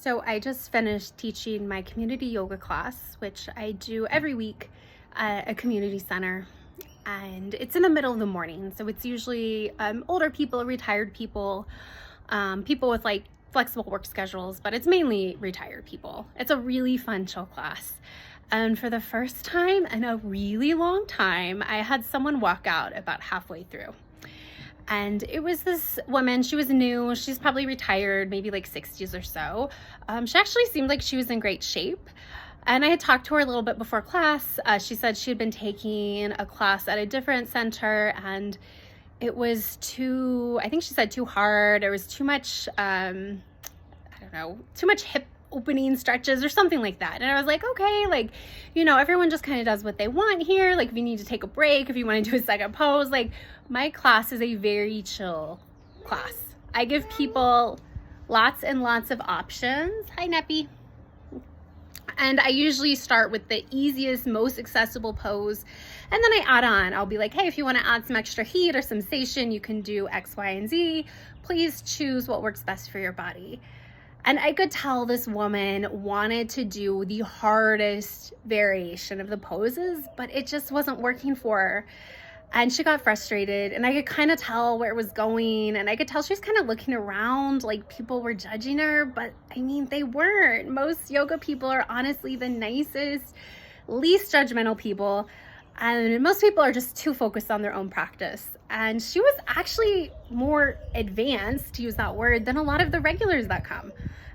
So I just finished teaching my community yoga class, which I do every week at a community center. And it's in the middle of the morning. So it's usually older people, retired people, people with like flexible work schedules, but it's mainly retired people. It's a really fun chill class. And for the first time in a really long time, I had someone walk out about halfway through. And it was this woman. She was new. She's probably retired, maybe like 60s or so. She actually seemed like she was in great shape. And I had talked to her a little bit before class. She said she had been taking a class at a different center and it was I think she said too hard. There was too much, too much hip opening stretches or something like that. And I was like, okay, like, everyone just kind of does what they want here. Like if you need to take a break, if you want to do a second pose, like my class is a very chill class. I give people lots and lots of options. Hi, Neppy. And I usually start with the easiest, most accessible pose. And then I add on. I'll be like, hey, if you want to add some extra heat or sensation, you can do X, Y, and Z. Please choose what works best for your body. And I could tell this woman wanted to do the hardest variation of the poses, but it just wasn't working for her. And she got frustrated and I could kind of tell where it was going. And I could tell she was kind of looking around like people were judging her, but I mean, they weren't. Most yoga people are honestly the nicest, least judgmental people. And most people are just too focused on their own practice. And she was actually more advanced, to use that word, than a lot of the regulars that come.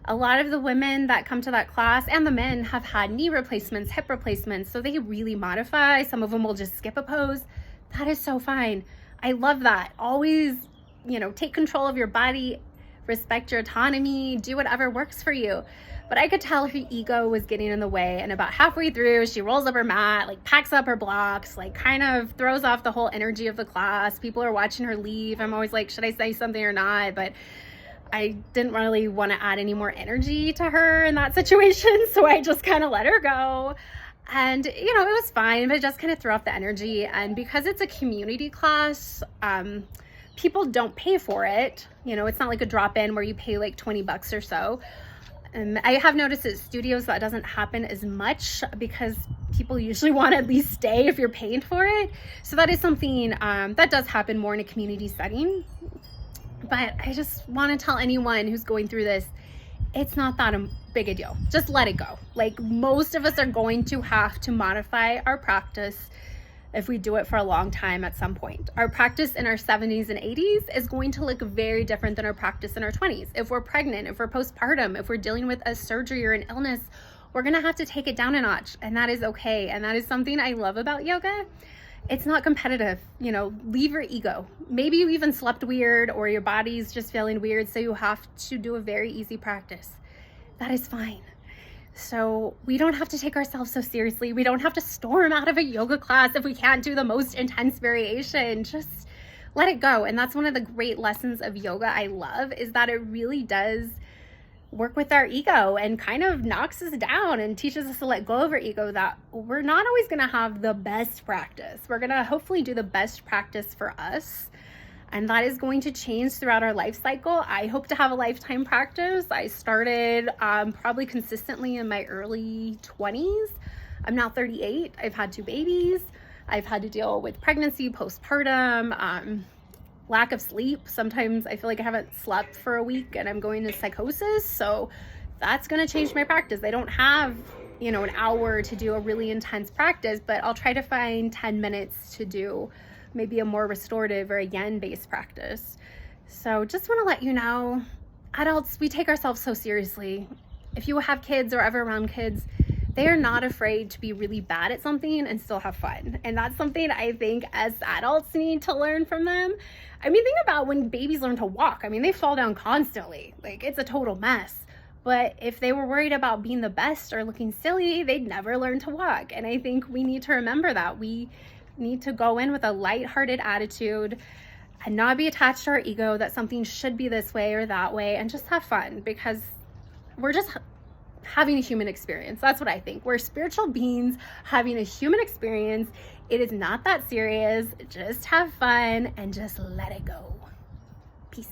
A lot of the women that come to that class and the men have had knee replacements, hip replacements, so they really modify. Some of them will just skip a pose. That is so fine. I love that. Always, take control of your body, respect your autonomy, do whatever works for you. But I could tell her ego was getting in the way, and about halfway through, she rolls up her mat, like packs up her blocks, like kind of throws off the whole energy of the class. People are watching her leave. I'm always like, should I say something or not? But I didn't really want to add any more energy to her in that situation, so I just kind of let her go. And, it was fine, but it just kind of threw off the energy. And because it's a community class, people don't pay for it. It's not like a drop-in where you pay like $20 or so. I have noticed at studios that doesn't happen as much because people usually want to at least stay if you're paying for it. So that is something that does happen more in a community setting. But I just want to tell anyone who's going through this, it's not that big a deal. Just let it go. Like most of us are going to have to modify our practice if we do it for a long time at some point. Our practice in our 70s and 80s is going to look very different than our practice in our 20s. If we're pregnant, if we're postpartum, if we're dealing with a surgery or an illness, we're gonna have to take it down a notch, and that is okay. And that is something I love about yoga. It's not competitive, leave your ego. Maybe you even slept weird or your body's just feeling weird, so you have to do a very easy practice. That is fine. So we don't have to take ourselves so seriously. We don't have to storm out of a yoga class if we can't do the most intense variation. Just let it go. And that's one of the great lessons of yoga I love, is that it really does work with our ego and kind of knocks us down and teaches us to let go of our ego, that we're not always going to have the best practice. We're going to hopefully do the best practice for us. And that is going to change throughout our life cycle. I hope to have a lifetime practice. I started probably consistently in my early 20s. I'm now 38. I've had 2 babies. I've had to deal with pregnancy, postpartum, lack of sleep. Sometimes I feel like I haven't slept for a week and I'm going into psychosis. So that's going to change my practice. I don't have, an hour to do a really intense practice, but I'll try to find 10 minutes to do maybe a more restorative or a yen-based practice. So just want to let you know, adults, we take ourselves so seriously. If you have kids or ever around kids, they are not afraid to be really bad at something and still have fun. And that's something I think as adults need to learn from them. I mean, think about when babies learn to walk. I mean, they fall down constantly. Like, it's a total mess. But if they were worried about being the best or looking silly, they'd never learn to walk. And I think we need to remember that. We need to go in with a lighthearted attitude and not be attached to our ego that something should be this way or that way, and just have fun, because we're just having a human experience. That's what I think. We're spiritual beings having a human experience. It is not that serious. Just have fun and just let it go. Peace.